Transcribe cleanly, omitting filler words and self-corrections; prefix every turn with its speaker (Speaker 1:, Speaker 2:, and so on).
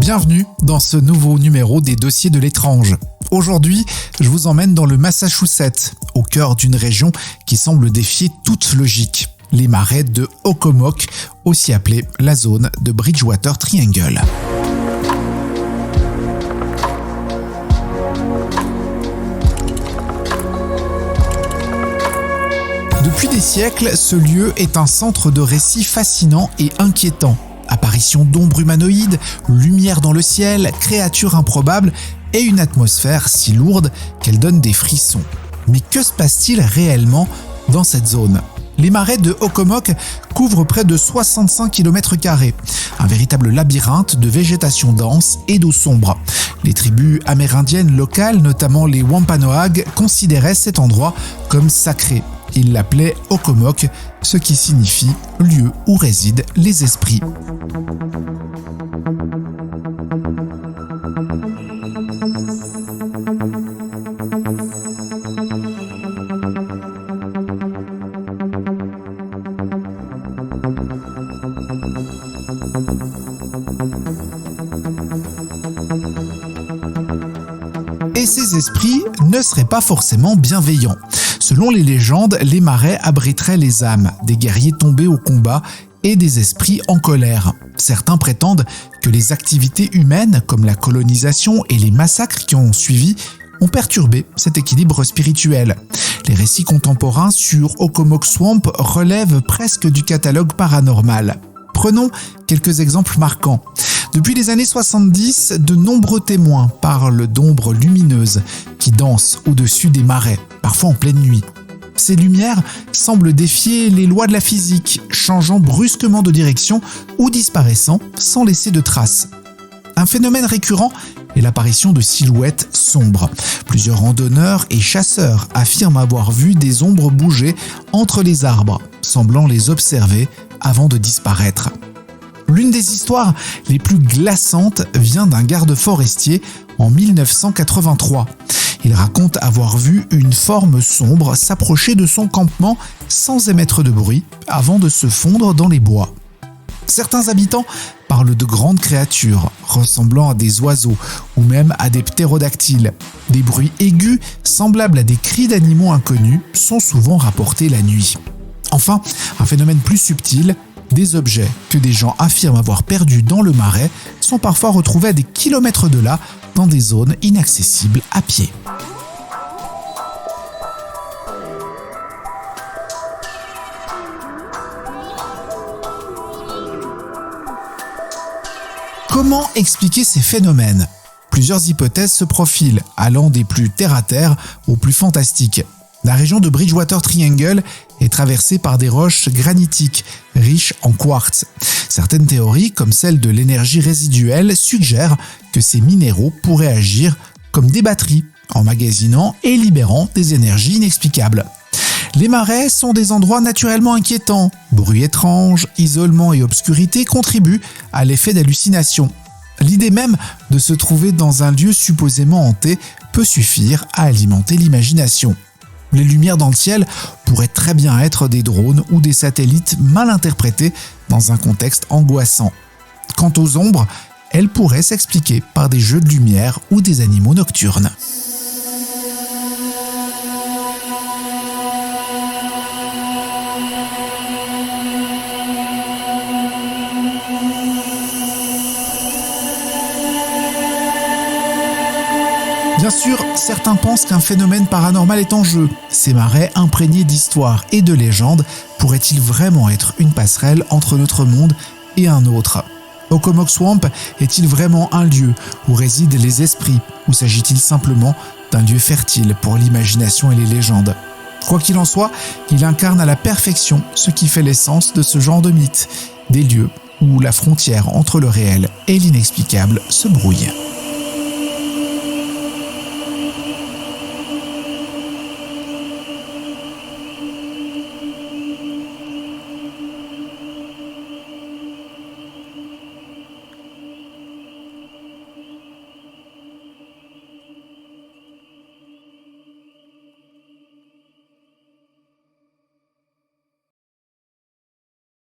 Speaker 1: Bienvenue dans ce nouveau numéro des Dossiers de l'étrange. Aujourd'hui, je vous emmène dans le Massachusetts, au cœur d'une région qui semble défier toute logique. Les marais de Occomock, aussi appelée la zone de Bridgewater Triangle. Depuis des siècles, ce lieu est un centre de récits fascinants et inquiétants. Apparition d'ombres humanoïdes, lumière dans le ciel, créatures improbables et une atmosphère si lourde qu'elle donne des frissons. Mais que se passe-t-il réellement dans cette zone ? Les marais de Occomock couvrent près de 65 km², un véritable labyrinthe de végétation dense et d'eau sombre. Les tribus amérindiennes locales, notamment les Wampanoag, considéraient cet endroit comme sacré. Ils l'appelaient Occomock, ce qui signifie « lieu où résident les esprits ». Et ces esprits ne seraient pas forcément bienveillants. Selon les légendes, les marais abriteraient les âmes des guerriers tombés au combat et des esprits en colère. Certains prétendent que les activités humaines, comme la colonisation et les massacres qui ont suivi, ont perturbé cet équilibre spirituel. Les récits contemporains sur Occomock Swamp relèvent presque du catalogue paranormal. Prenons quelques exemples marquants. Depuis les années 70, de nombreux témoins parlent d'ombres lumineuses qui dansent au-dessus des marais, parfois en pleine nuit. Ces lumières semblent défier les lois de la physique, changeant brusquement de direction ou disparaissant sans laisser de traces. Un phénomène récurrent est l'apparition de silhouettes sombres. Plusieurs randonneurs et chasseurs affirment avoir vu des ombres bouger entre les arbres, semblant les observer avant de disparaître. L'une des histoires les plus glaçantes vient d'un garde forestier en 1983. Il raconte avoir vu une forme sombre s'approcher de son campement sans émettre de bruit avant de se fondre dans les bois. Certains habitants parlent de grandes créatures ressemblant à des oiseaux ou même à des ptérodactyles. Des bruits aigus semblables à des cris d'animaux inconnus sont souvent rapportés la nuit. Enfin, un phénomène plus subtil, des objets que des gens affirment avoir perdus dans le marais sont parfois retrouvés à des kilomètres de là, dans des zones inaccessibles à pied. Comment expliquer ces phénomènes ? Plusieurs hypothèses se profilent, allant des plus terre-à-terre aux plus fantastiques. La région de Bridgewater Triangle est traversée par des roches granitiques, riches en quartz. Certaines théories, comme celle de l'énergie résiduelle, suggèrent que ces minéraux pourraient agir comme des batteries, emmagasinant et libérant des énergies inexplicables. Les marais sont des endroits naturellement inquiétants. Bruits étranges, isolement et obscurité contribuent à l'effet d'hallucination. L'idée même de se trouver dans un lieu supposément hanté peut suffire à alimenter l'imagination. Les lumières dans le ciel pourraient très bien être des drones ou des satellites mal interprétés dans un contexte angoissant. Quant aux ombres, elles pourraient s'expliquer par des jeux de lumière ou des animaux nocturnes. Bien sûr, certains pensent qu'un phénomène paranormal est en jeu. Ces marais imprégnés d'histoire et de légendes pourraient-ils vraiment être une passerelle entre notre monde et un autre ? Occomock Swamp est-il vraiment un lieu où résident les esprits, ou s'agit-il simplement d'un lieu fertile pour l'imagination et les légendes ? Quoi qu'il en soit, il incarne à la perfection ce qui fait l'essence de ce genre de mythe, des lieux où la frontière entre le réel et l'inexplicable se brouille.